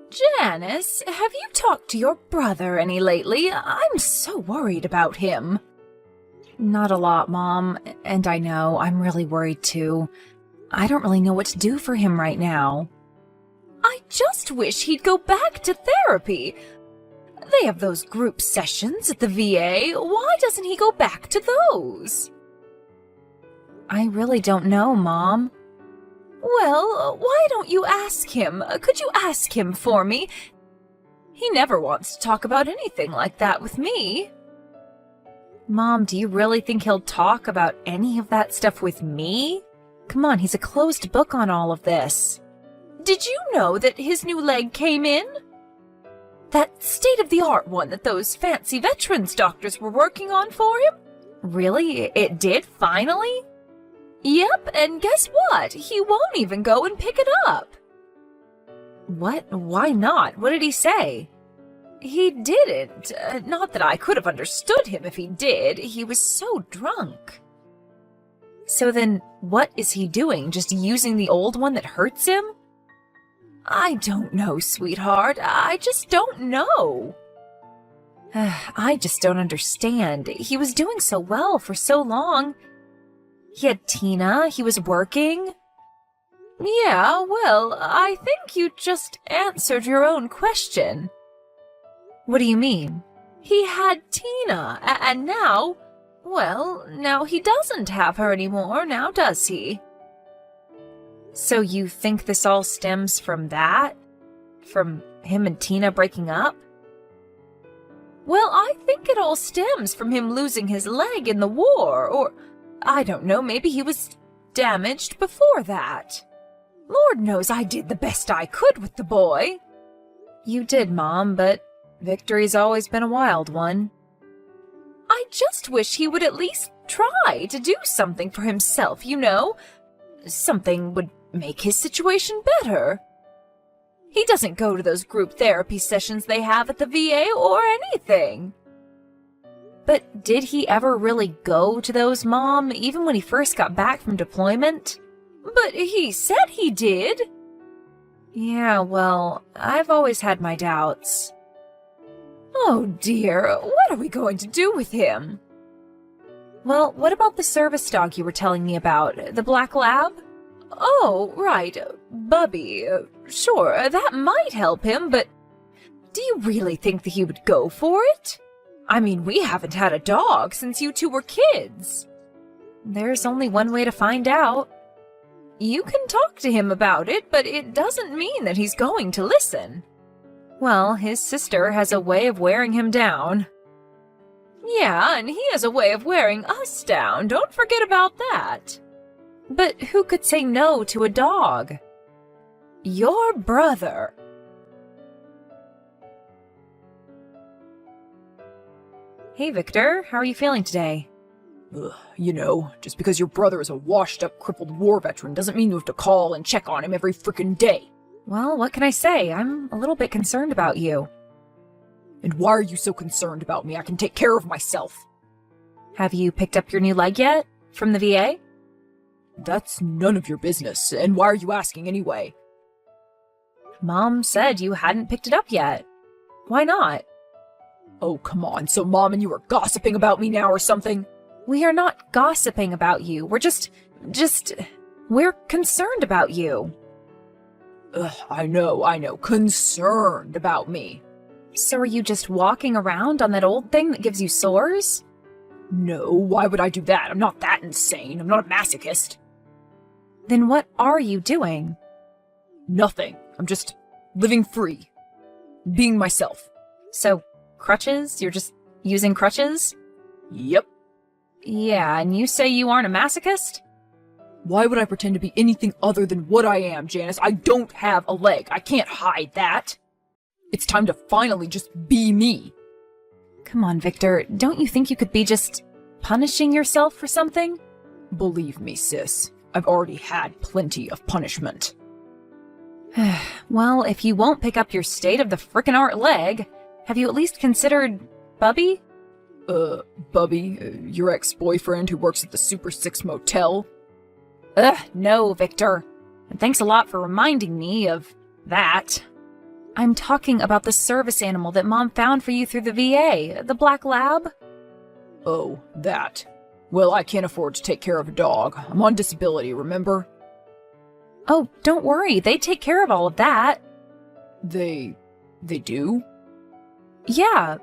Janice, have you talked to your brother any lately? I'm so worried about him. Not a lot, Mom, and I know, I'm really worried too. I don't really know what to do for him right now. I just wish he'd go back to therapy. They have those group sessions at the VA. Why doesn't he go back to those? I really don't know, Mom. Well, why don't you ask him? Could you ask him for me? He never wants to talk about anything like that with me. Mom, do you really think he'll talk about any of that stuff with me? Come on, he's a closed book on all of this. Did you know that his new leg came in? That state-of-the-art one that those fancy veterans doctors were working on for him? Really? It did, finally? Yep, and guess what? He won't even go and pick it up. What? Why not? What did he say? He didn't. Not that I could have understood him if he did. He was so drunk. So then, what is he doing? Just using the old one that hurts him? I don't know, sweetheart. I just don't know. I just don't understand. He was doing so well for so long. He had Tina. He was working. Yeah, well, I think you just answered your own question. What do you mean? He had Tina, and now, well, now he doesn't have her anymore, now does he? So you think this all stems from that? From him and Tina breaking up? Well, I think it all stems from him losing his leg in the war, or, I don't know, maybe he was damaged before that. Lord knows I did the best I could with the boy. You did, Mom, but Victory's always been a wild one. I just wish he would at least try to do something for himself, you know. Something would make his situation better. He doesn't go to those group therapy sessions they have at the VA or anything. But did he ever really go to those, Mom, even when he first got back from deployment? But he said he did. Yeah, well, I've always had my doubts. Oh dear, what are we going to do with him? Well, what about the service dog you were telling me about, the black lab? Oh, right, Bubby. Sure, that might help him, but do you really think that he would go for it? I mean, we haven't had a dog since you two were kids. There's only one way to find out. You can talk to him about it, but it doesn't mean that he's going to listen. Well, his sister has a way of wearing him down. Yeah, and he has a way of wearing us down. Don't forget about that. But who could say no to a dog? Your brother. Hey, Victor. How are you feeling today? You know, just because your brother is a washed-up, crippled war veteran doesn't mean you have to call and check on him every frickin' day. Well, what can I say? I'm a little bit concerned about you. And why are you so concerned about me? I can take care of myself. Have you picked up your new leg yet? From the VA? That's none of your business, and why are you asking anyway? Mom said you hadn't picked it up yet. Why not? Oh, come on, so Mom and you are gossiping about me now or something? We are not gossiping about you. We're we're concerned about you. I know, concerned about me. So are you just walking around on that old thing that gives you sores? No, why would I do that? I'm not that insane. I'm not a masochist. Then what are you doing? Nothing. I'm just living free. Being myself. So, crutches? You're just using crutches? Yep. Yeah, and you say you aren't a masochist? Why would I pretend to be anything other than what I am, Janice? I don't have a leg. I can't hide that. It's time to finally just be me. Come on, Victor. Don't you think you could be just punishing yourself for something? Believe me, sis. I've already had plenty of punishment. Well, if you won't pick up your state-of-the-frickin-art leg, have you at least considered Bubby? Bubby? Your ex-boyfriend who works at the Super 6 motel? No, Victor. And thanks a lot for reminding me of that. I'm talking about the service animal that Mom found for you through the VA, the black lab. Oh, that. Well, I can't afford to take care of a dog. I'm on disability, remember? Oh, don't worry, they take care of all of that. They do? Yeah,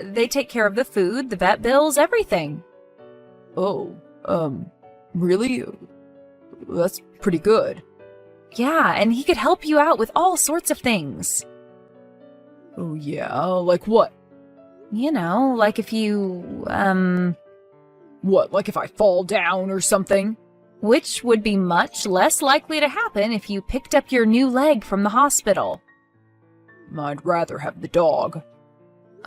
they take care of the food, the vet bills, everything. Oh, really? That's pretty good. Yeah, and he could help you out with all sorts of things. Oh, yeah, like what? You know, like if you, What, like if I fall down or something? which would be much less likely to happen if you picked up your new leg from the hospital. I'd rather have the dog.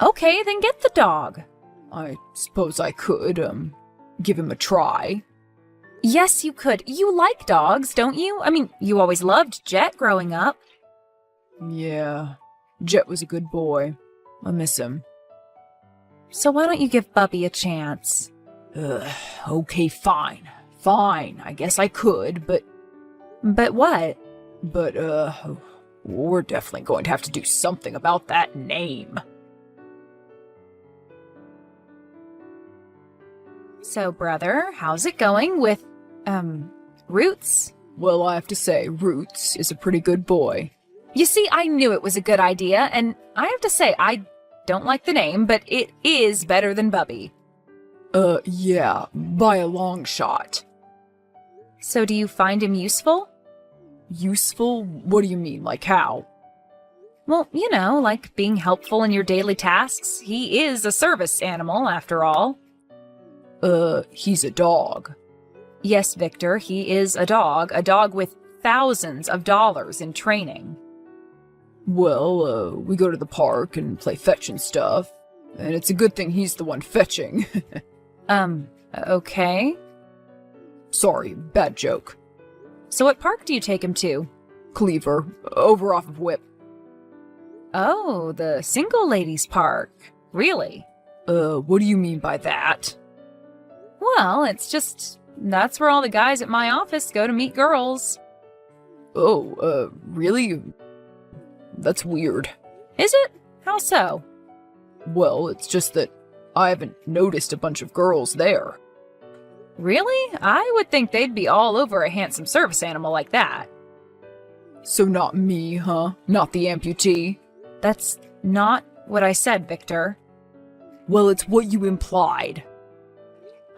Okay, then get the dog. I suppose I could, give him a try. Yes, you could. You like dogs, don't you? I mean, you always loved Jet growing up. Yeah, Jet was a good boy. I miss him. So why don't you give Bubby a chance? Okay, fine. Fine, I guess I could, but... But what? But, we're definitely going to have to do something about that name. So, brother, how's it going with, Roots? Well, I have to say, Roots is a pretty good boy. You see, I knew it was a good idea, and I have to say, I don't like the name, but it is better than Bubby. Yeah, by a long shot. So do you find him useful? Useful? What do you mean, like how? Well, you know, like being helpful in your daily tasks. He is a service animal, after all. He's a dog. Yes, Victor, he is a dog with thousands of dollars in training. Well, we go to the park and play fetch and stuff, and it's a good thing he's the one fetching. Okay. Sorry, bad joke. So what park do you take him to? Cleaver, over off of Whip. Oh, the single ladies park. Really? What do you mean by that? Well, it's just, that's where all the guys at my office go to meet girls. Oh, really? That's weird. Is it? How so? Well, it's just that I haven't noticed a bunch of girls there. Really? I would think they'd be all over a handsome service animal like that. So not me, huh? Not the amputee? That's not what I said, Victor. Well, it's what you implied.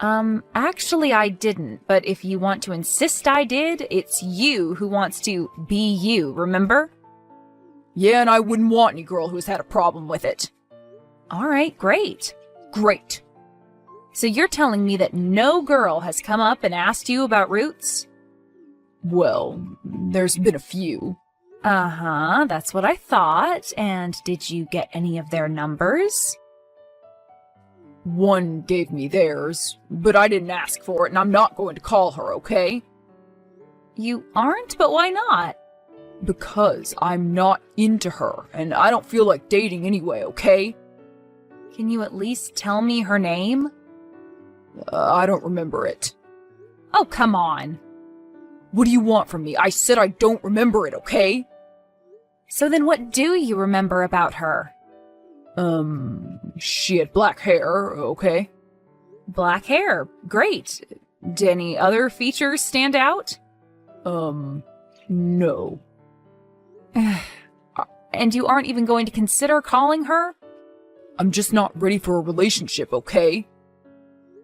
Actually I didn't, but if you want to insist I did, it's you who wants to be you, remember? Yeah, and I wouldn't want any girl who's had a problem with it. Alright, great. Great. So you're telling me that no girl has come up and asked you about Roots? Well, there's been a few. Uh-huh, that's what I thought. And did you get any of their numbers? One gave me theirs, but I didn't ask for it, and I'm not going to call her, okay? You aren't, but why not? Because I'm not into her, and I don't feel like dating anyway, okay? Can you at least tell me her name? I don't remember it. Oh, come on. What do you want from me? I said I don't remember it, okay? So then what do you remember about her? She had black hair, okay? Black hair. Great. Did any other features stand out? No. And you aren't even going to consider calling her? I'm just not ready for a relationship, okay?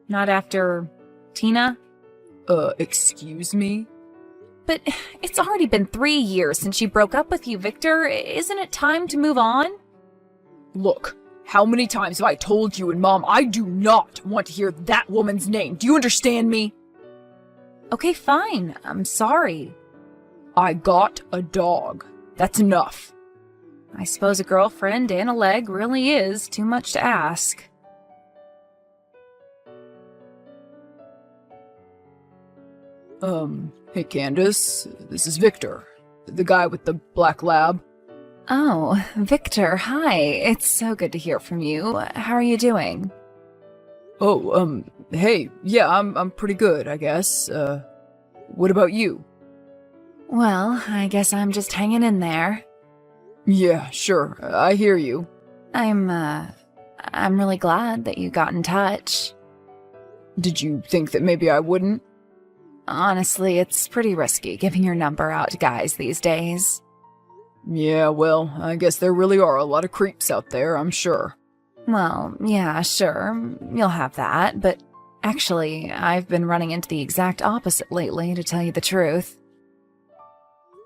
Not after Tina? Excuse me? But it's already been 3 years since she broke up with you, Victor. Isn't it time to move on? Look, how many times have I told you and Mom I do not want to hear that woman's name? Do you understand me? Okay, fine. I'm sorry. I got a dog. That's enough. I suppose a girlfriend and a leg really is too much to ask. Hey Candace, this is Victor, the guy with the black lab. Oh, Victor, hi. It's so good to hear from you. How are you doing? Oh, hey, yeah, I'm pretty good, I guess. What about you? Well, I guess I'm just hanging in there. Yeah, sure, I hear you. I'm really glad that you got in touch. Did you think that maybe I wouldn't? Honestly, it's pretty risky giving your number out to guys these days. Yeah, well, I guess there really are a lot of creeps out there, I'm sure. Well, yeah, sure, you'll have that, but actually, I've been running into the exact opposite lately, to tell you the truth.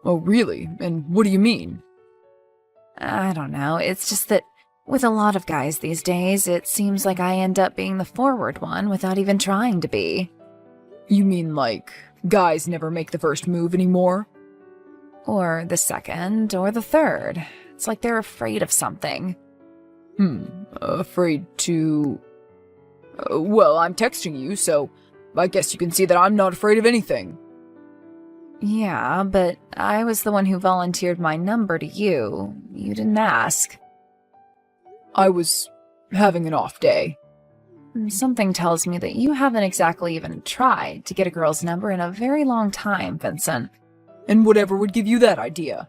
Oh, really? And what do you mean? I don't know, it's just that with a lot of guys these days, it seems like I end up being the forward one without even trying to be. You mean like, guys never make the first move anymore? Or the second, or the third. It's like they're afraid of something. Afraid to... well, I'm texting you, so I guess you can see that I'm not afraid of anything. Yeah, but I was the one who volunteered my number to you. You didn't ask. I was having an off day. Something tells me that you haven't exactly even tried to get a girl's number in a very long time, Vincent. And whatever would give you that idea?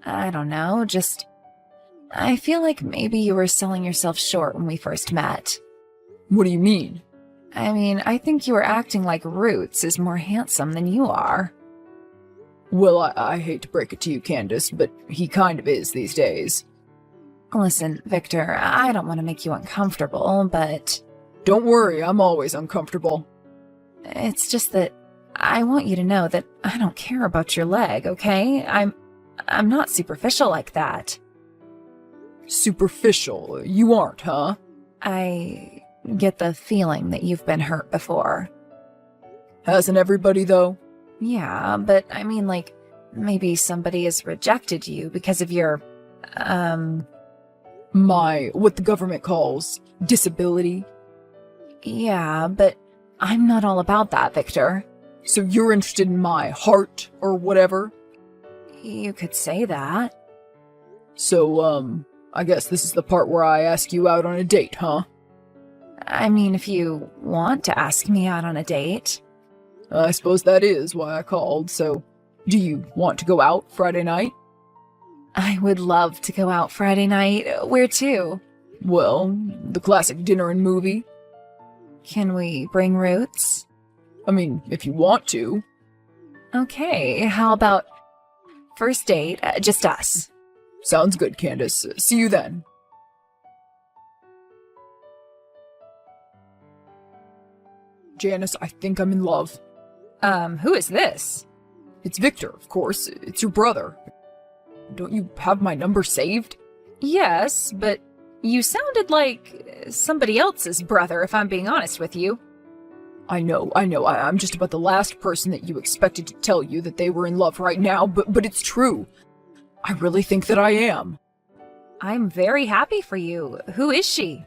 I don't know, just... I feel like maybe you were selling yourself short when we first met. What do you mean? I mean, I think you were acting like Roots is more handsome than you are. Well, I hate to break it to you, Candace, but he kind of is these days. Listen, Victor, I don't want to make you uncomfortable, but... Don't worry, I'm always uncomfortable. It's just that I want you to know that I don't care about your leg, okay? I'm not superficial like that. Superficial? You aren't, huh? I get the feeling that you've been hurt before. Hasn't everybody, though? Yeah, but I mean, like, maybe somebody has rejected you because of your, what the government calls disability. Yeah, but I'm not all about that, Victor. So you're interested in my heart or whatever? You could say that. So, I guess this is the part where I ask you out on a date, huh? I mean, if you want to ask me out on a date. I suppose that is why I called, so do you want to go out Friday night? I would love to go out Friday night. Where to? Well, the classic dinner and movie. Can we bring Roots? I mean, if you want to. Okay, how about first date, just us? Sounds good, Candace. See you then. Janice, I think I'm in love. Who is this? It's Victor, of course. It's your brother. Don't you have my number saved? Yes, but you sounded like somebody else's brother, if I'm being honest with you. I know. I'm just about the last person that you expected to tell you that they were in love right now, but it's true. I really think that I am. I'm very happy for you. Who is she?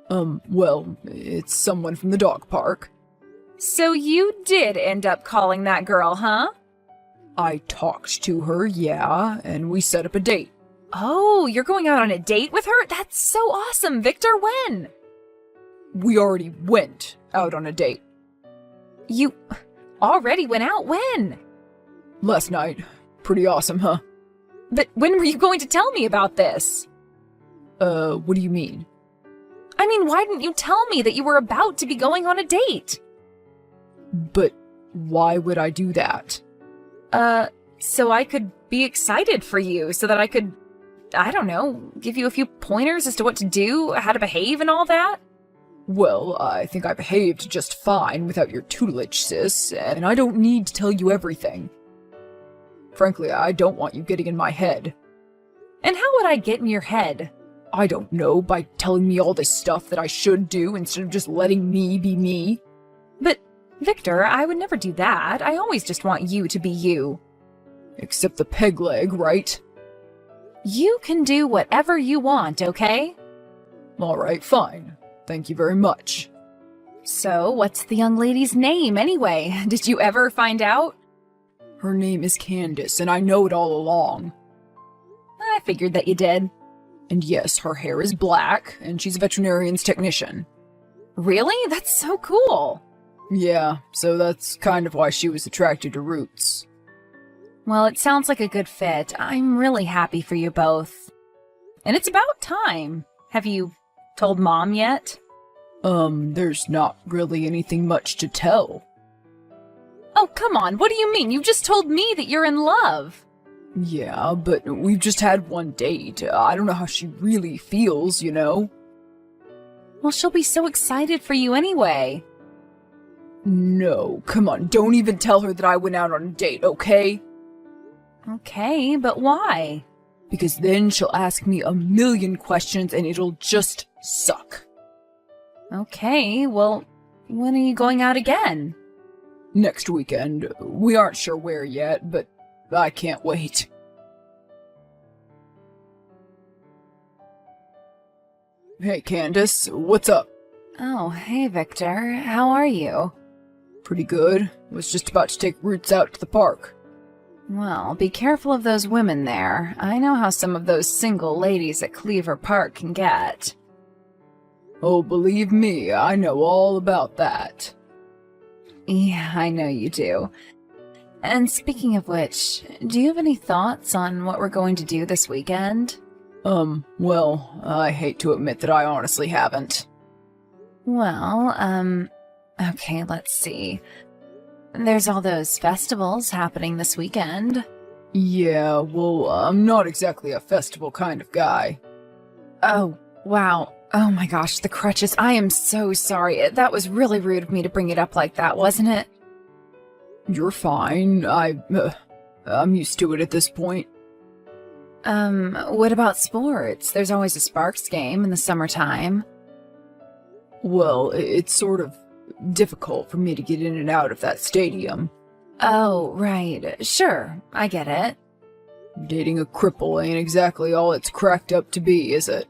Well, it's someone from the dog park. So you did end up calling that girl, huh? I talked to her, yeah, and we set up a date. Oh, you're going out on a date with her? That's so awesome, Victor. When? We already went out on a date. You already went out? When? Last night. Pretty awesome, huh? But when were you going to tell me about this? What do you mean? I mean, why didn't you tell me that you were about to be going on a date? But why would I do that? So I could be excited for you, so that I could, I don't know, give you a few pointers as to what to do, how to behave and all that? Well, I think I behaved just fine without your tutelage, sis, and I don't need to tell you everything. Frankly, I don't want you getting in my head. And how would I get in your head? I don't know, by telling me all this stuff that I should do instead of just letting me be me. But, Victor, I would never do that. I always just want you to be you. Except the peg leg, right? You can do whatever you want, okay? Alright, fine. Thank you very much. So, what's the young lady's name, anyway? Did you ever find out? Her name is Candace, and I know it all along. I figured that you did. And yes, her hair is black, and she's a veterinarian's technician. Really? That's so cool. Yeah, so that's kind of why she was attracted to Roots. Well, it sounds like a good fit. I'm really happy for you both. And it's about time. Have you told Mom yet? There's not really anything much to tell. Oh, come on. What do you mean? You just told me that you're in love. Yeah, but we've just had one date. I don't know how she really feels, you know? Well, she'll be so excited for you anyway. No, come on, don't even tell her that I went out on a date, okay? Okay, but why? Because then she'll ask me a million questions and it'll just suck. Okay, well, when are you going out again? Next weekend. We aren't sure where yet, but I can't wait. Hey, Candace, what's up? Oh, hey, Victor. How are you? Pretty good. Was just about to take Roots out to the park. Well, be careful of those women there. I know how some of those single ladies at Cleaver Park can get. Oh, believe me, I know all about that. Yeah, I know you do. And speaking of which, do you have any thoughts on what we're going to do this weekend? Well, I hate to admit that I honestly haven't. Well, okay, let's see. There's all those festivals happening this weekend. Yeah, well, I'm not exactly a festival kind of guy. Oh, wow. Oh my gosh, the crutches. I am so sorry. That was really rude of me to bring it up like that, wasn't it? You're fine. I'm used to it at this point. What about sports? There's always a Sparks game in the summertime. Well, it's sort of difficult for me to get in and out of that stadium. Oh, right. Sure, I get it. Dating a cripple ain't exactly all it's cracked up to be, is it?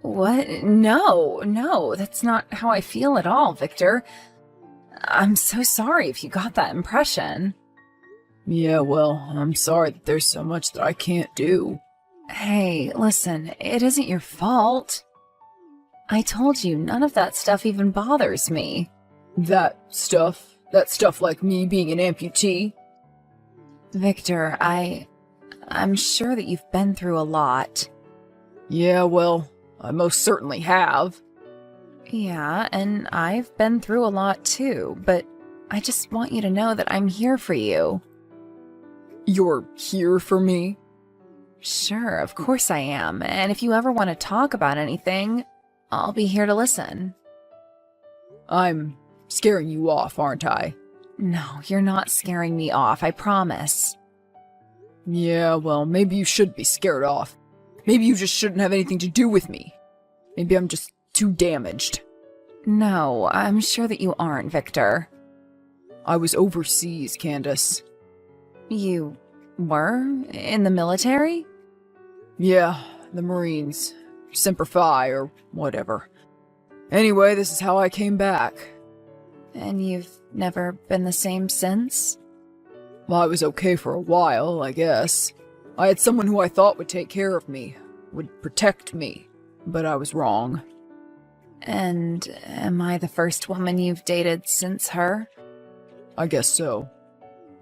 What? No, that's not how I feel at all, Victor. I'm so sorry if you got that impression. Yeah, well, I'm sorry that there's so much that I can't do. Hey, listen, it isn't your fault. I told you, none of that stuff even bothers me. That stuff like me being an amputee? Victor, I'm sure that you've been through a lot. Yeah, well, I most certainly have. Yeah, and I've been through a lot too, but I just want you to know that I'm here for you. You're here for me? Sure, of course I am, and if you ever want to talk about anything, I'll be here to listen. I'm scaring you off, aren't I? No, you're not scaring me off, I promise. Yeah, well, maybe you should be scared off. Maybe you just shouldn't have anything to do with me. Maybe I'm just too damaged. No, I'm sure that you aren't, Victor. I was overseas, Candace. You were? In the military? Yeah, the Marines. Semper Fi, or whatever. Anyway, this is how I came back. And you've never been the same since? Well, I was okay for a while, I guess. I had someone who I thought would take care of me, would protect me, but I was wrong. And am I the first woman you've dated since her? I guess so.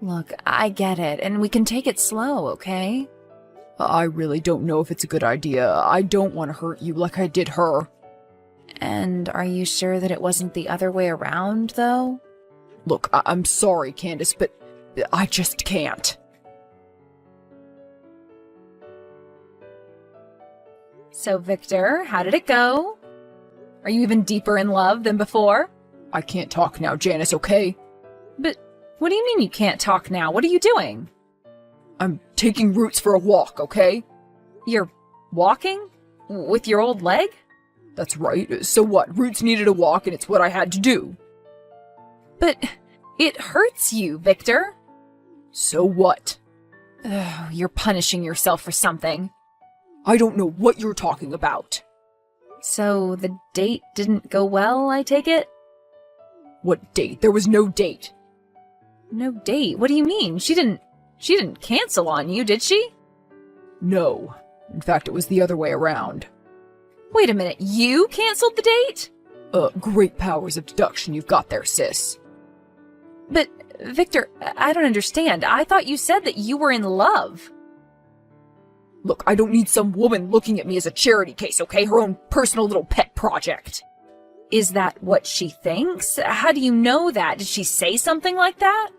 Look, I get it, and we can take it slow, okay? I really don't know if it's a good idea. I don't want to hurt you like I did her. And are you sure that it wasn't the other way around, though? Look, I'm sorry, Candace, but I just can't. So, Victor, how did it go? Are you even deeper in love than before? I can't talk now, Janice, okay? But what do you mean you can't talk now? What are you doing? I'm taking Roots for a walk, okay? You're walking? With your old leg? That's right. So what? Roots needed a walk and it's what I had to do. But it hurts you, Victor. So what? Ugh, you're punishing yourself for something. I don't know what you're talking about. So the date didn't go well, I take it? What date? There was no date. No date? What do you mean? She didn't cancel on you, did she? No. In fact, it was the other way around. Wait a minute, you canceled the date? Great powers of deduction you've got there, sis. But Victor, I don't understand. I thought you said that you were in love. Look, I don't need some woman looking at me as a charity case, okay? Her own personal little pet project. Is that what she thinks? How do you know that? Did she say something like that?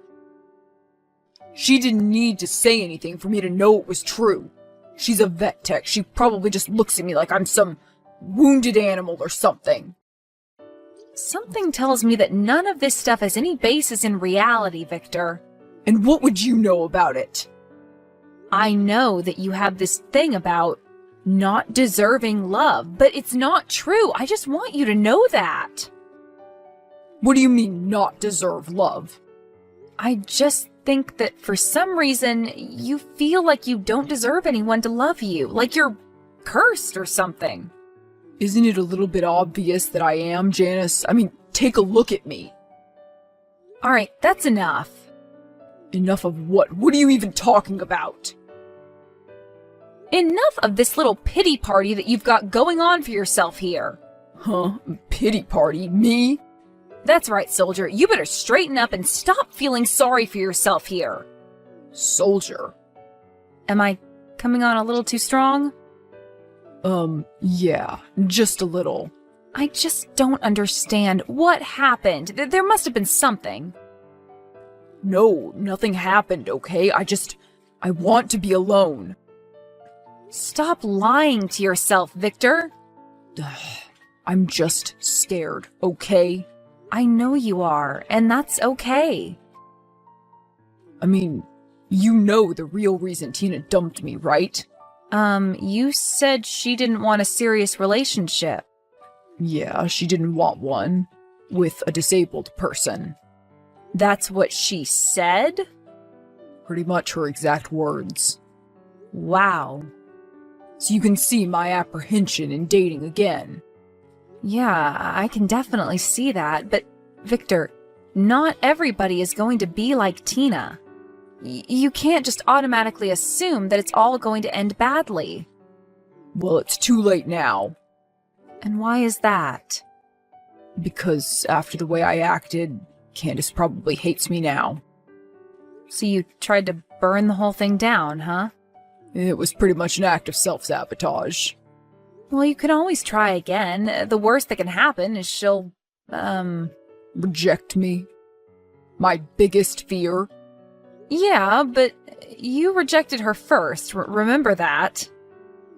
She didn't need to say anything for me to know it was true. She's a vet tech. She probably just looks at me like I'm some wounded animal or something. Something tells me that none of this stuff has any basis in reality, Victor. And what would you know about it? I know that you have this thing about not deserving love, but it's not true. I just want you to know that. What do you mean, not deserve love? I just think that for some reason, you feel like you don't deserve anyone to love you, like you're cursed or something. Isn't it a little bit obvious that I am, Janice? I mean, take a look at me. All right, that's enough. Enough of what? What are you even talking about? Enough of this little pity party that you've got going on for yourself here. Huh? Pity party? Me? That's right, soldier. You better straighten up and stop feeling sorry for yourself here. Soldier? Am I coming on a little too strong? Yeah, just a little. I just don't understand what happened. There must have been something. No, nothing happened, okay? I want to be alone. Stop lying to yourself, Victor. I'm just scared, okay? I know you are, and that's okay. I mean, you know the real reason Tina dumped me, right? You said she didn't want a serious relationship. Yeah, she didn't want one. With a disabled person. That's what she said? Pretty much her exact words. Wow. So you can see my apprehension in dating again. Yeah, I can definitely see that, but Victor, not everybody is going to be like Tina. You can't just automatically assume that it's all going to end badly. Well, it's too late now. And why is that? Because after the way I acted, Candace probably hates me now. So you tried to burn the whole thing down, huh? It was pretty much an act of self-sabotage. Well, you can always try again. The worst that can happen is she'll, reject me. My biggest fear. Yeah, but you rejected her first. Remember that.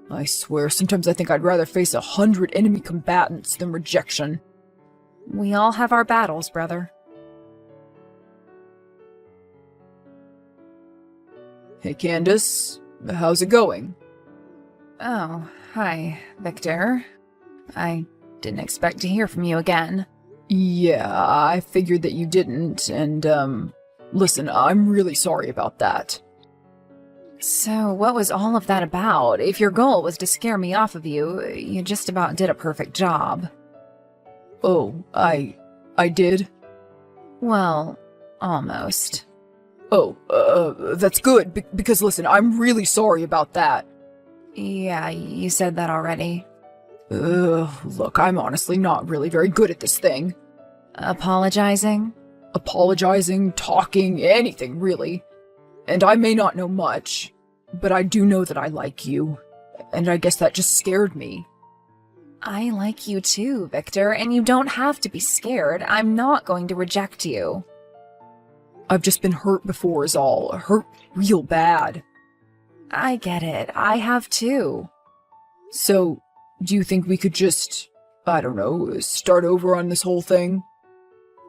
I swear, sometimes I think I'd rather face 100 enemy combatants than rejection. We all have our battles, brother. Hey, Candace. How's it going? Oh, hi, Victor. I didn't expect to hear from you again. Yeah, I figured that you didn't, and, listen, I'm really sorry about that. So, what was all of that about? If your goal was to scare me off of you, you just about did a perfect job. Oh, I did? Well, almost. Oh, that's good, because listen, I'm really sorry about that. Yeah, you said that already. Look, I'm honestly not really very good at this thing. Apologizing? Apologizing, talking, anything, really. And I may not know much, but I do know that I like you, and I guess that just scared me. I like you too, Victor, and you don't have to be scared. I'm not going to reject you. I've just been hurt before is all. Hurt real bad. I get it. I have too. So, do you think we could just, I don't know, start over on this whole thing?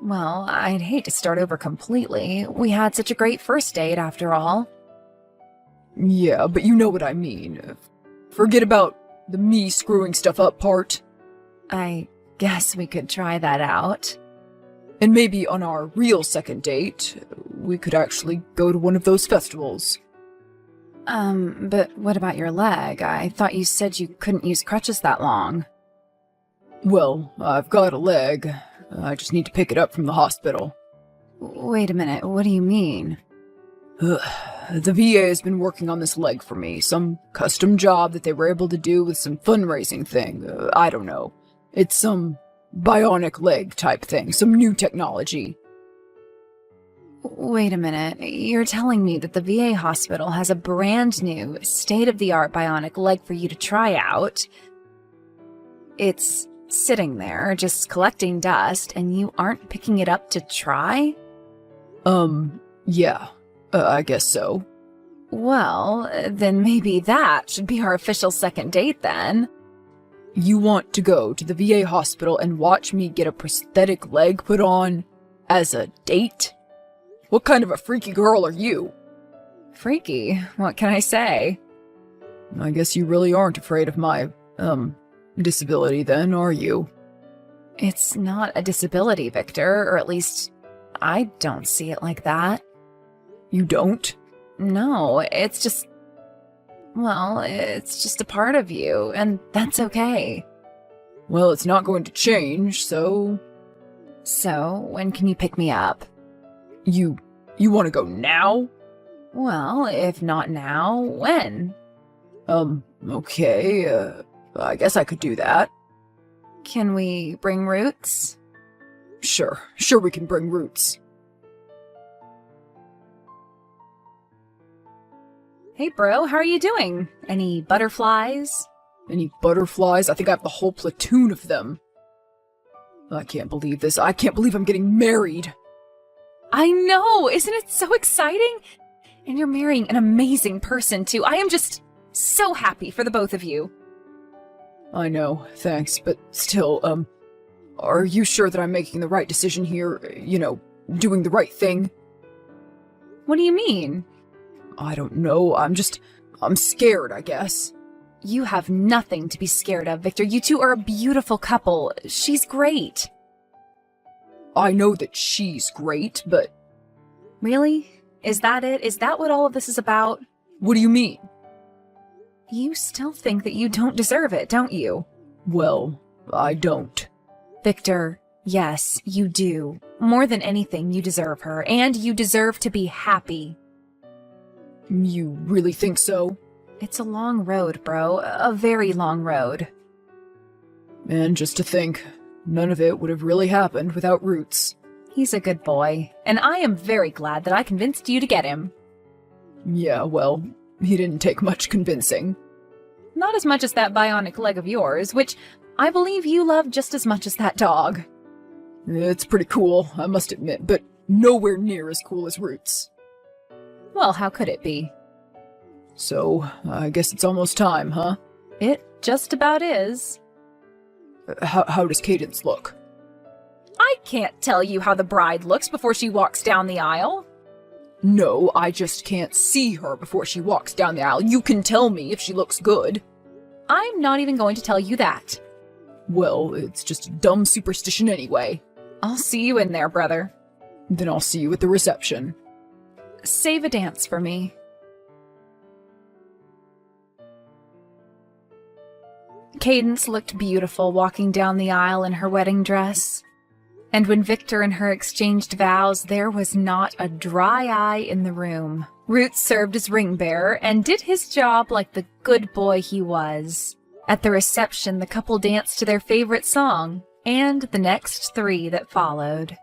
Well, I'd hate to start over completely. We had such a great first date, after all. Yeah, but you know what I mean. Forget about the me screwing stuff up part. I guess we could try that out. And maybe on our real second date, we could actually go to one of those festivals. But what about your leg? I thought you said you couldn't use crutches that long. Well, I've got a leg. I just need to pick it up from the hospital. Wait a minute, what do you mean? The VA has been working on this leg for me. Some custom job that they were able to do with some fundraising thing. I don't know. It's some bionic leg type thing. Some new technology. Wait a minute. You're telling me that the VA hospital has a brand new, state-of-the-art bionic leg for you to try out. It's sitting there, just collecting dust, and you aren't picking it up to try? Yeah. I guess so. Well, then maybe that should be our official second date then. You want to go to the VA hospital and watch me get a prosthetic leg put on as a date? What kind of a freaky girl are you? Freaky, what can I say? I guess you really aren't afraid of my, disability then, are you? It's not a disability, Victor, or at least I don't see it like that. You don't? No, it's just... Well, it's just a part of you, and that's okay. Well, it's not going to change, so... So, when can you pick me up? You want to go now? Well, if not now, when? Okay, I guess I could do that. Can we bring Roots? Sure we can bring Roots. Hey bro, how are you doing? Any butterflies? Any butterflies? I think I have the whole platoon of them. I can't believe this. I can't believe I'm getting married. I know! Isn't it so exciting? And you're marrying an amazing person, too. I am just so happy for the both of you. I know, thanks, but still, are you sure that I'm making the right decision here? You know, doing the right thing? What do you mean? I don't know, I'm scared, I guess. You have nothing to be scared of, Victor. You two are a beautiful couple. She's great. I know that she's great, but... Really? Is that it? Is that what all of this is about? What do you mean? You still think that you don't deserve it, don't you? Well, I don't. Victor, yes, you do. More than anything, you deserve her, and you deserve to be happy. You really think so? It's a long road, bro. A very long road. And just to think, none of it would have really happened without Roots. He's a good boy, and I am very glad that I convinced you to get him. Yeah, well, he didn't take much convincing. Not as much as that bionic leg of yours, which I believe you love just as much as that dog. It's pretty cool, I must admit, but nowhere near as cool as Roots. Well, how could it be? So, I guess it's almost time, huh? It just about is. How does Cadence look? I can't tell you how the bride looks before she walks down the aisle. No, I just can't see her before she walks down the aisle. You can tell me if she looks good. I'm not even going to tell you that. Well, it's just a dumb superstition anyway. I'll see you in there, brother. Then I'll see you at the reception. Save a dance for me. Cadence looked beautiful walking down the aisle in her wedding dress. And when Victor and her exchanged vows, there was not a dry eye in the room. Roots served as ring bearer and did his job like the good boy he was. At the reception, the couple danced to their favorite song, and the next three that followed.